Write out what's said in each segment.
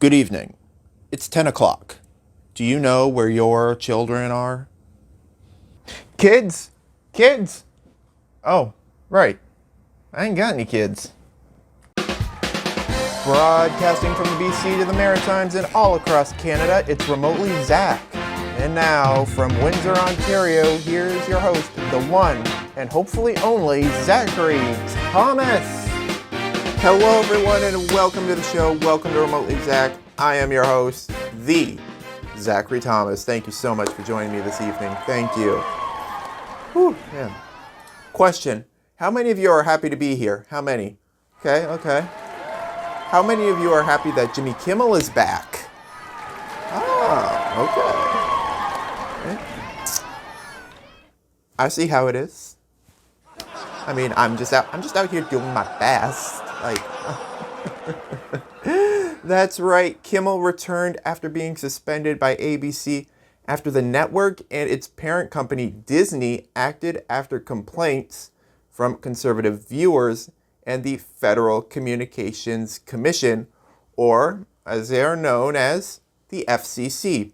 Good evening. It's 10 o'clock. Do you know where your children are? Kids? Kids? Oh, right. I ain't got any kids. Broadcasting from the BC to the Maritimes and all across Canada, it's Remotely Zach. And now, from Windsor, Ontario, here's your host, the one and hopefully only Zachary Thomas. Hello, everyone, and welcome to the show. Welcome to Remotely Zach. I am your host, the Zachary Thomas. Thank you so much for joining me this evening. Thank you. Whew, man. Question. How many of you are happy to be here? How many? Okay. How many of you are happy that Jimmy Kimmel is back? Okay. I see how it is. I mean, I'm just out here doing my best. That's right. Kimmel returned after being suspended by ABC after the network and its parent company Disney acted after complaints from conservative viewers and the Federal Communications Commission, or as they are known as, the FCC,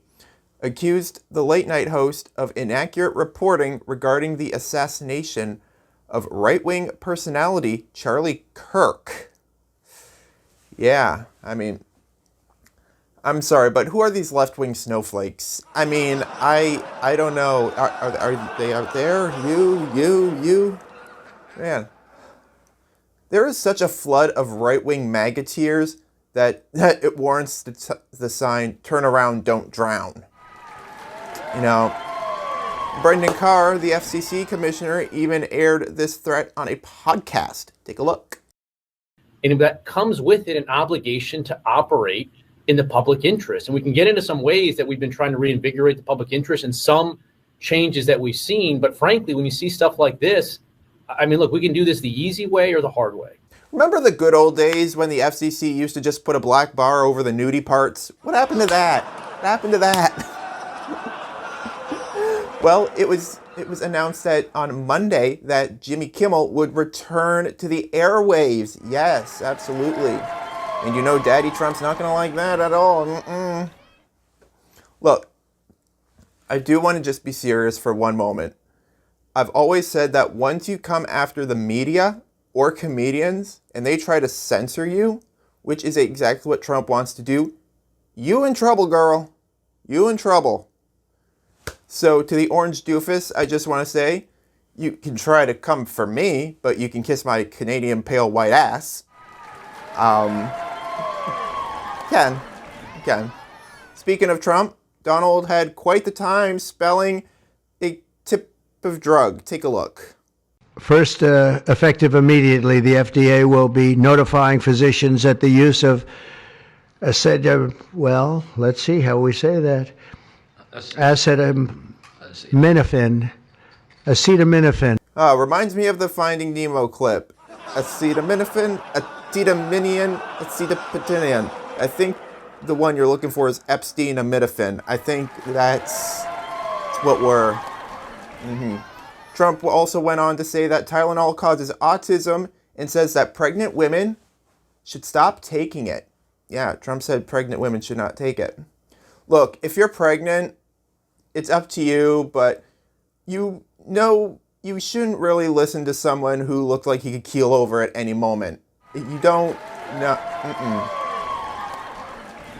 accused the late-night host of inaccurate reporting regarding the assassination of right-wing personality Charlie Kirk. Yeah, I mean, I'm sorry, but who are these left-wing snowflakes? I mean, I don't know. Are they out there? You? Man. There is such a flood of right-wing maggoteers that it warrants the sign, "Turn around, don't drown." You know, Brendan Carr, the FCC commissioner, even aired this threat on a podcast. Take a look. And that comes with it an obligation to operate in the public interest. And we can get into some ways that we've been trying to reinvigorate the public interest and some changes that we've seen. But frankly, when you see stuff like this, I mean, look, we can do this the easy way or the hard way. Remember the good old days when the FCC used to just put a black bar over the nudie parts? What happened to that? What happened to that? Well, it was announced that on Monday that Jimmy Kimmel would return to the airwaves. Yes, absolutely. And you know Daddy Trump's not going to like that at all. Look, I do want to just be serious for one moment. I've always said that once you come after the media or comedians and they try to censor you, which is exactly what Trump wants to do, you in trouble, girl. You in trouble. So to the orange doofus, I just want to say, you can try to come for me, but you can kiss my Canadian pale white ass. Can. Speaking of Trump, Donald had quite the time spelling a tip of drug. Take a look. First, effective immediately, the FDA will be notifying physicians that the use of let's see how we say that. Acetaminophen. Reminds me of the Finding Nemo clip. Acetaminophen, acetaminophen. I think the one you're looking for is Epstein-aminophene. I think that's what we're... Trump also went on to say that Tylenol causes autism and says that pregnant women should stop taking it. Yeah, Trump said pregnant women should not take it. Look, if you're pregnant, it's up to you, but you know you shouldn't really listen to someone who looked like he could keel over at any moment. You don't...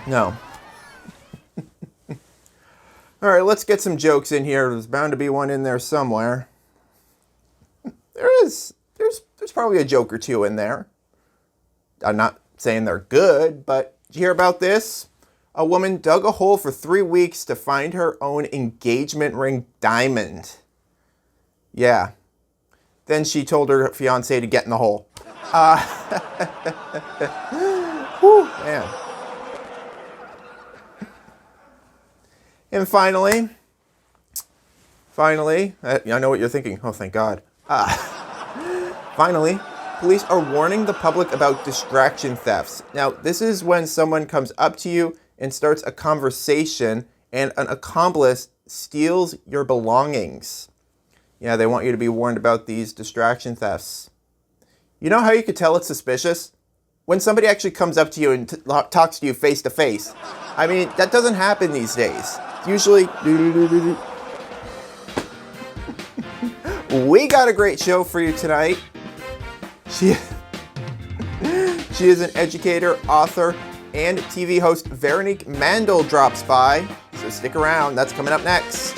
No. All right, let's get some jokes in here. There's bound to be one in there somewhere. There's probably a joke or two in there. I'm not saying they're good, but did you hear about this? A woman dug a hole for 3 weeks to find her own engagement ring diamond. Yeah. Then she told her fiancé to get in the hole. Whew, man. And finally, I know what you're thinking. Oh, thank God. Finally, police are warning the public about distraction thefts. Now, this is when someone comes up to you and starts a conversation and an accomplice steals your belongings. Yeah, they want you to be warned about these distraction thefts. You know how you could tell it's suspicious? when somebody actually comes up to you and talks to you face to face. I mean, that doesn't happen these days. Usually, we got a great show for you tonight. She is an educator, author, and TV host. Veronique Mandel drops by, so stick around. That's coming up next.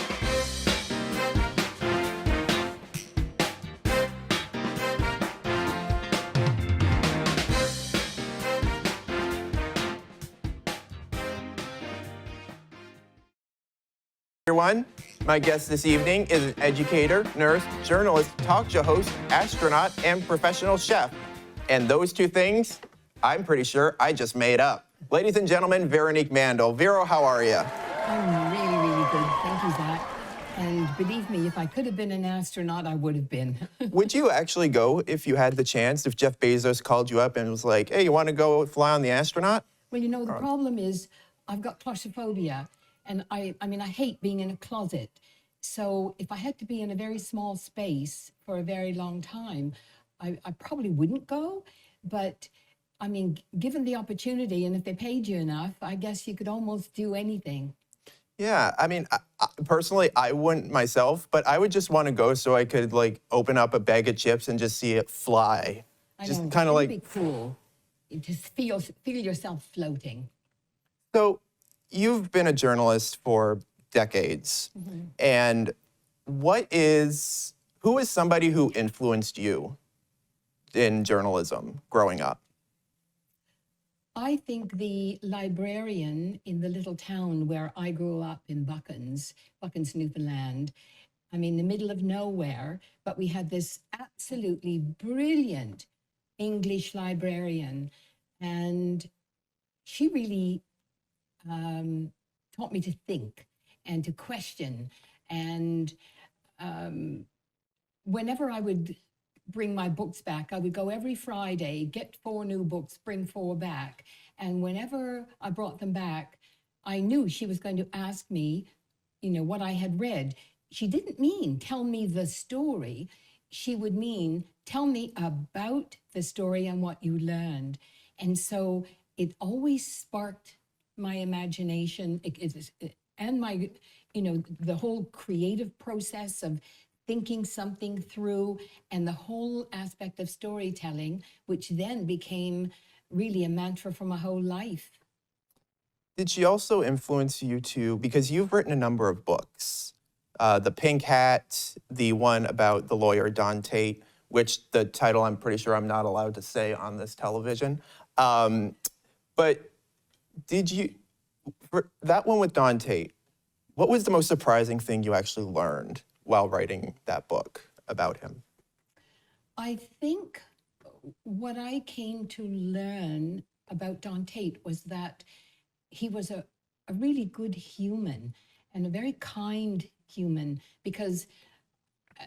Everyone, my guest this evening is an educator, nurse, journalist, talk show host, astronaut, and professional chef. And those two things, I'm pretty sure I just made up. Ladies and gentlemen, Veronique Mandel. Vero, how are you? I'm really, really good. Thank you, Zach. And believe me, if I could have been an astronaut, I would have been. Would you actually go if you had the chance, if Jeff Bezos called you up and was like, hey, you want to go fly on the astronaut? Well, you know, the problem is I've got claustrophobia, and I mean, I hate being in a closet. So if I had to be in a very small space for a very long time, I probably wouldn't go. But I mean, given the opportunity, and if they paid you enough, I guess you could almost do anything. Yeah, I mean, personally, I wouldn't myself, but I would just want to go so I could like open up a bag of chips and just see it fly. I Just know, kind of it'd like. be cool. You just feel yourself floating. So you've been a journalist for decades, and who is somebody who influenced you in journalism growing up? I think the librarian in the little town where I grew up in Buckens, Newfoundland, I mean, the middle of nowhere, but we had this absolutely brilliant English librarian, and she really taught me to think and to question. And whenever I would bring my books back, I would go every Friday, get 4 new books, bring 4 back. And whenever I brought them back, I knew she was going to ask me, you know, what I had read. She didn't mean tell me the story. She would mean tell me about the story and what you learned. And so it always sparked my imagination and my, you know, the whole creative process of thinking something through, and the whole aspect of storytelling, which then became really a mantra for my whole life. Did she also influence you to, because you've written a number of books, The Pink Hat, the one about the lawyer Don Tate, which the title I'm pretty sure I'm not allowed to say on this television. But did you, for that one with Don Tate, what was the most surprising thing you actually learned while writing that book about him? I think what I came to learn about Don Tate was that he was a really good human and a very kind human, because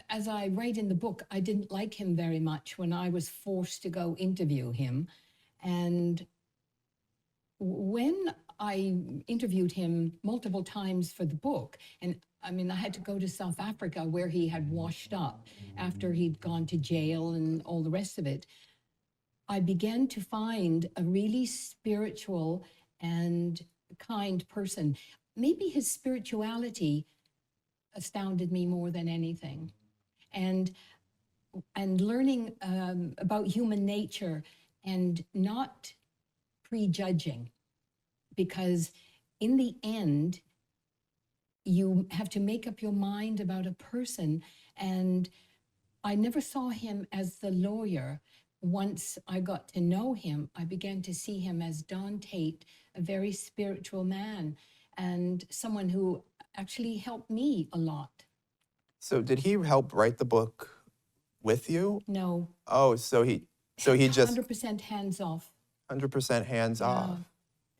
as I write in the book, I didn't like him very much when I was forced to go interview him. And when I interviewed him multiple times for the book, and I mean, I had to go to South Africa where he had washed up after he'd gone to jail and all the rest of it, I began to find a really spiritual and kind person. Maybe his spirituality astounded me more than anything. And learning about human nature and not prejudging, because in the end, you have to make up your mind about a person. And I never saw him as the lawyer. Once I got to know him, I began to see him as Don Tate, a very spiritual man and someone who actually helped me a lot. So did he help write the book with you? No. Oh, so he just 100% hands off. 100% hands off.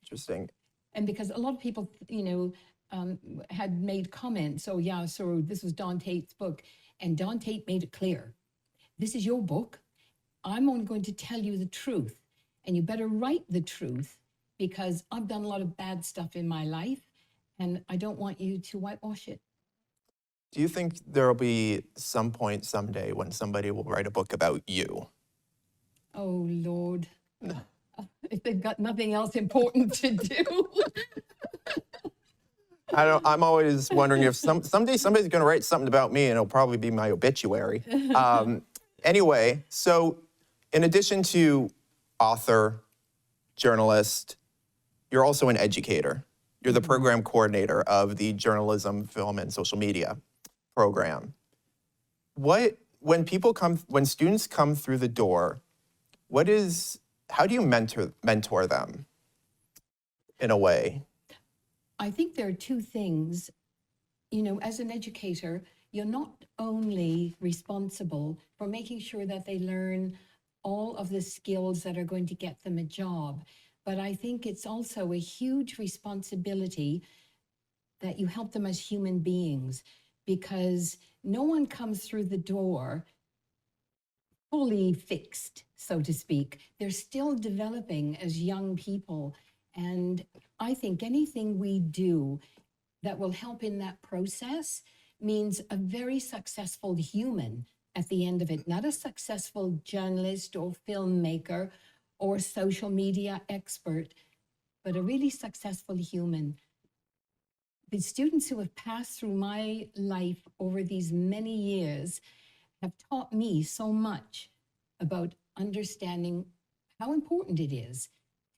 Interesting. And because a lot of people, you know, had made comments, oh yeah, so this was Don Tate's book. And Don Tate made it clear, this is your book. I'm only going to tell you the truth. And you better write the truth, because I've done a lot of bad stuff in my life, and I don't want you to whitewash it. Do you think there'll be some point someday when somebody will write a book about you? Oh, Lord. if they've got nothing else important to do. I'm always wondering if someday somebody's going to write something about me, and it'll probably be my obituary. Anyway, so in addition to author, journalist, you're also an educator. You're the program coordinator of the Journalism, Film, and Social Media program. When students come through the door, how do you mentor them in a way? I think there are two things. You know, as an educator, you're not only responsible for making sure that they learn all of the skills that are going to get them a job, but I think it's also a huge responsibility that you help them as human beings, because no one comes through the door fully fixed, so to speak. They're still developing as young people. And I think anything we do that will help in that process means a very successful human at the end of it, not a successful journalist or filmmaker or social media expert, but a really successful human. The students who have passed through my life over these many years have taught me so much about understanding how important it is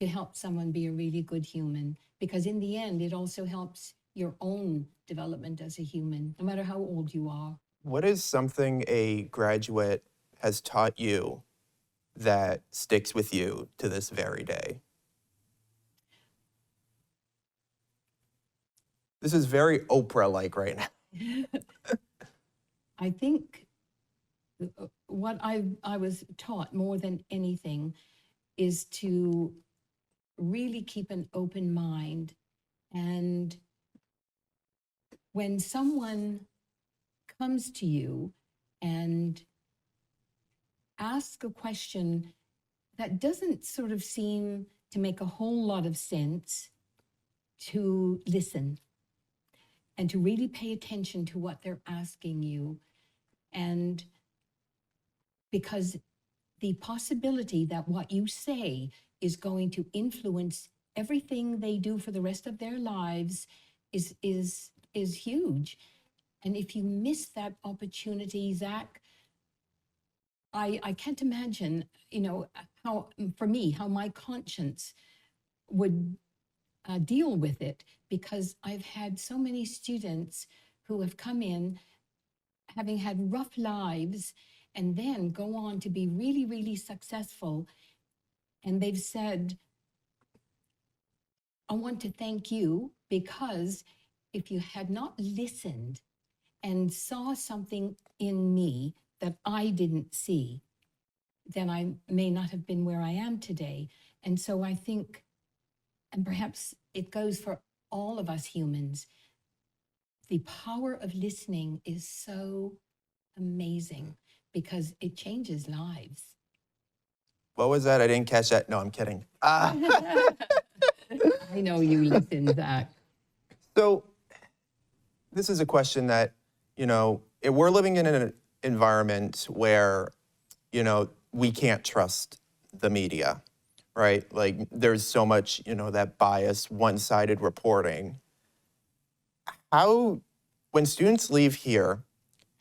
to help someone be a really good human, because in the end, it also helps your own development as a human, no matter how old you are. What is something a graduate has taught you that sticks with you to this very day? This is very Oprah-like right now. I think what I was taught more than anything is to really keep an open mind. And when someone comes to you and asks a question that doesn't sort of seem to make a whole lot of sense, to listen and to really pay attention to what they're asking you. And because the possibility that what you say is going to influence everything they do for the rest of their lives is huge. And if you miss that opportunity, Zach, I can't imagine, you know, how, for me, how my conscience would deal with it, because I've had so many students who have come in having had rough lives and then go on to be really, really successful. And they've said, I want to thank you, because if you had not listened and saw something in me that I didn't see, then I may not have been where I am today. And so I think, and perhaps it goes for all of us humans, the power of listening is so amazing because it changes lives. What was that? I didn't catch that. No, I'm kidding. I know you listen, Zach. So this is a question that, you know, we're living in an environment where, you know, we can't trust the media, right? Like there's so much, you know, that bias, one-sided reporting. When students leave here,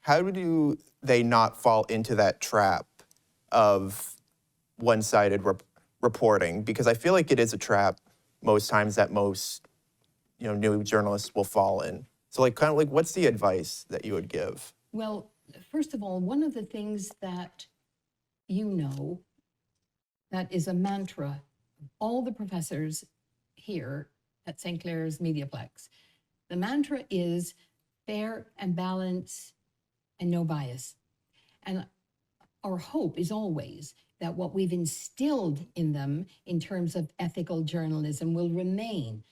how do they not fall into that trap of one-sided reporting? Because I feel like it is a trap most times that most, you know, new journalists will fall in. So like, kind of like, what's the advice that you would give? Well, first of all, one of the things that you know that is a mantra, all the professors here at St. Clair's Mediaplex, the mantra is fair and balance and no bias. And our hope is always that what we've instilled in them in terms of ethical journalism will remain.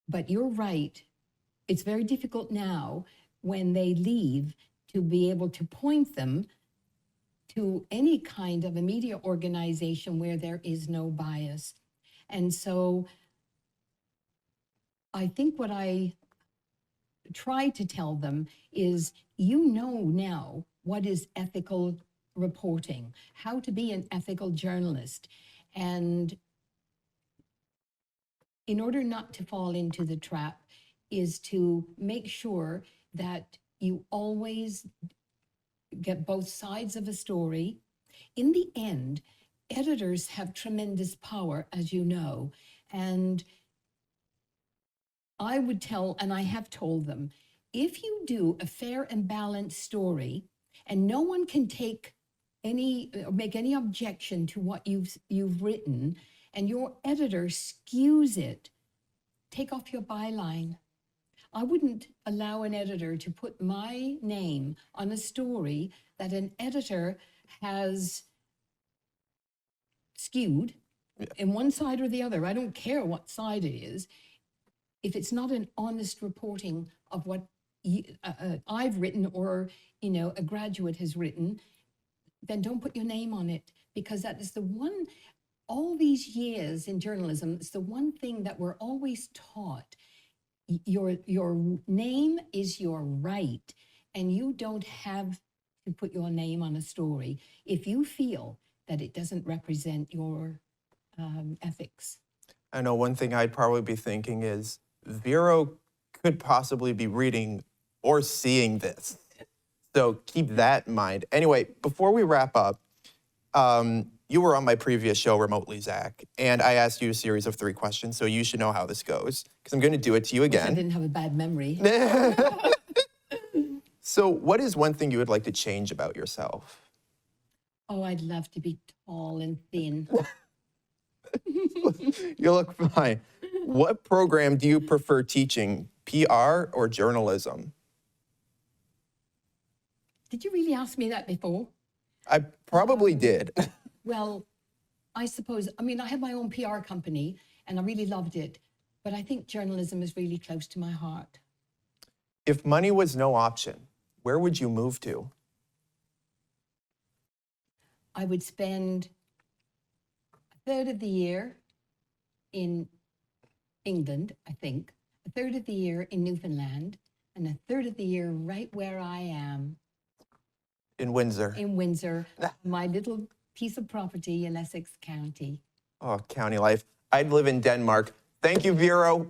But you're right, it's very difficult now when they leave to be able to point them to any kind of a media organization where there is no bias. And so I think what I try to tell them is, you know now what is ethical reporting, how to be an ethical journalist. And in order not to fall into the trap, is to make sure that you always get both sides of a story. In the end, editors have tremendous power, as you know, and I would tell, and I have told them, if you do a fair and balanced story, and no one can take any or make any objection to what you've written, and your editor skews it, take off your byline. I wouldn't allow an editor to put my name on a story that an editor has skewed in one side or the other. I don't care what side it is. If it's not an honest reporting of what I've written or, a graduate has written, then don't put your name on it, because that is the one, all these years in journalism, it's the one thing that we're always taught. Your name is your right, and you don't have to put your name on a story if you feel that it doesn't represent your ethics. I know one thing I'd probably be thinking is Vero could possibly be reading or seeing this. So keep that in mind. Anyway, before we wrap up, you were on my previous show remotely, Zach, and I asked you a series of 3 questions, so you should know how this goes, because I'm going to do it to you again. I didn't have a bad memory. So what is one thing you would like to change about yourself? Oh, I'd love to be tall and thin. You look fine. What program do you prefer teaching, PR or journalism? Did you really ask me that before? I probably did. Well, I suppose, I have my own PR company and I really loved it, but I think journalism is really close to my heart. If money was no option, where would you move to? I would spend a third of the year in England, I think, a third of the year in Newfoundland, and a third of the year right where I am. In Windsor. In Windsor, my little piece of property in Essex County. Oh, county life. I'd live in Denmark. Thank you, Vero.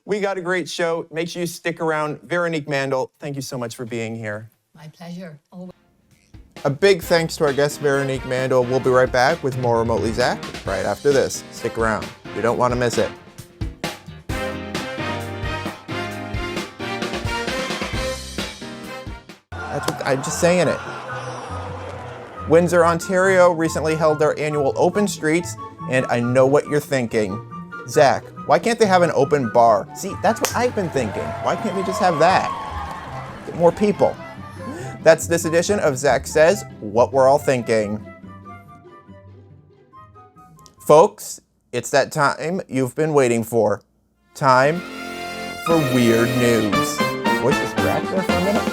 We got a great show. Make sure you stick around. Veronique Mandel, thank you so much for being here. My pleasure. Always. A big thanks to our guest, Veronique Mandel. We'll be right back with more Remotely Zach right after this. Stick around. You don't want to miss it. I'm just saying it. Windsor, Ontario recently held their annual open streets, and I know what you're thinking. Zach, why can't they have an open bar? See, that's what I've been thinking. Why can't we just have that? Get more people. That's this edition of Zach Says What We're All Thinking. Folks, it's that time you've been waiting for. Time for weird news. Voice just cracked there for a minute.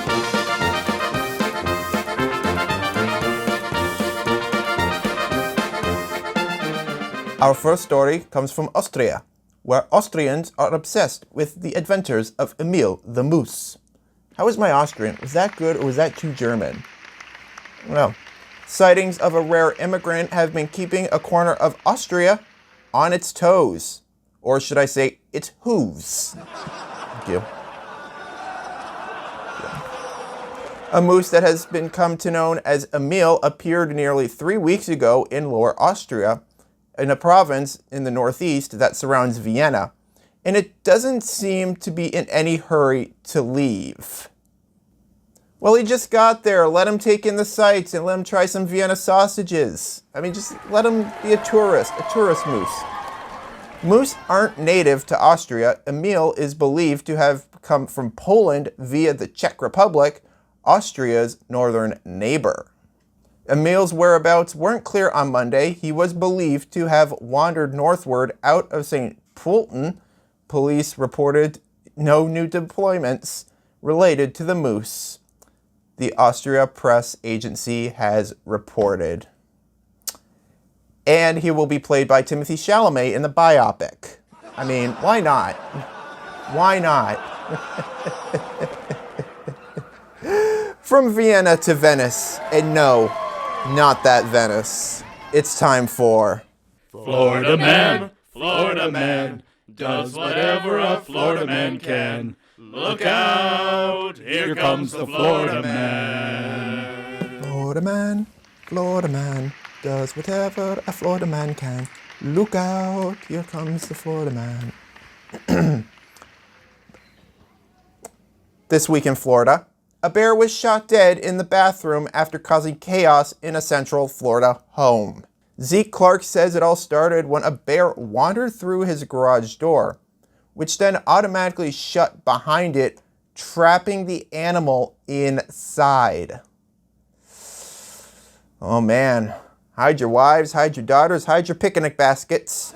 Our first story comes from Austria, where Austrians are obsessed with the adventures of Emil the Moose. How was my Austrian? Was that good or was that too German? Well, sightings of a rare immigrant have been keeping a corner of Austria on its toes. Or should I say, its hooves. Thank you. A moose that has become known as Emil appeared nearly 3 weeks ago in Lower Austria, in a province in the northeast that surrounds Vienna, and it doesn't seem to be in any hurry to leave. Well, he just got there. Let him take in the sights and let him try some Vienna sausages. Just let him be a tourist moose. Moose aren't native to Austria. Emil is believed to have come from Poland via the Czech Republic, Austria's northern neighbor. Emil's whereabouts weren't clear on Monday. He was believed to have wandered northward out of St. Pölten. Police reported no new deployments related to the moose, the Austria Press Agency has reported. And he will be played by Timothée Chalamet in the biopic. Why not? Why not? From Vienna to Venice, and no, not that Venice. It's time for Florida Man, Florida Man, does whatever a Florida man can. Look out, here comes the Florida man. Florida man, does whatever a Florida man can. Look out, here comes the Florida man. This week in Florida, a bear was shot dead in the bathroom after causing chaos in a Central Florida home. Zeke Clark says it all started when a bear wandered through his garage door, which then automatically shut behind it, trapping the animal inside. Oh man, hide your wives, hide your daughters, hide your picnic baskets.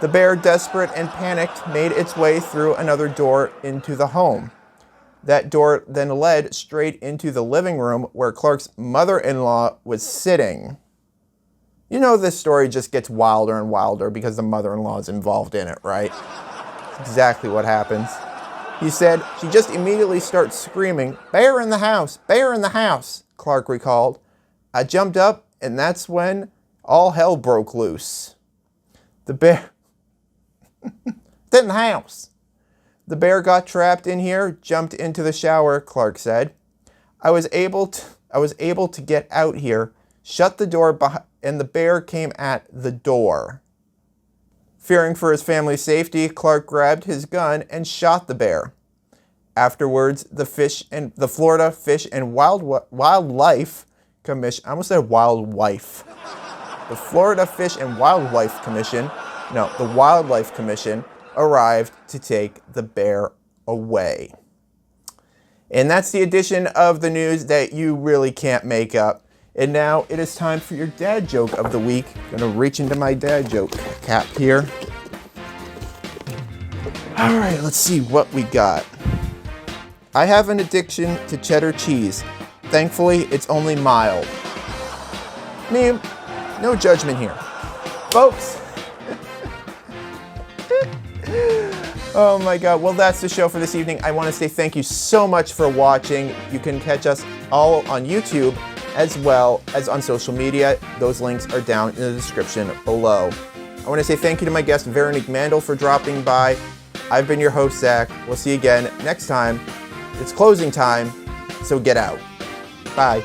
The bear, desperate and panicked, made its way through another door into the home. That door then led straight into the living room where Clark's mother-in-law was sitting. You know this story just gets wilder and wilder because the mother-in-law is involved in it, right? That's exactly what happens. He said she just immediately starts screaming, "Bear in the house! Bear in the house!" Clark recalled. I jumped up, and that's when all hell broke loose. The bear... It's in the house. The bear got trapped in here, jumped into the shower, Clark said. I was able to get out here, shut the door, and the bear came at the door. Fearing for his family's safety, Clark grabbed his gun and shot the bear. Afterwards, the Florida Fish and Wildlife Commission, I almost said wildlife. The Florida Fish and Wildlife Commission, no, the Wildlife Commission arrived to take the bear away. And that's the edition of the news that you really can't make up. And now it is time for your dad joke of the week. Gonna reach into my dad joke cap here. All right, let's see what we got. I have an addiction to cheddar cheese. Thankfully, it's only mild. Me, no judgment here. Folks. Oh my God, well that's the show for this evening. I want to say thank you so much for watching. You can catch us all on YouTube as well as on social media. Those links are down in the description below. I want to say thank you to my guest Veronique Mandel for dropping by. I've been your host, Zach. We'll see you again next time. It's closing time, so get out. Bye.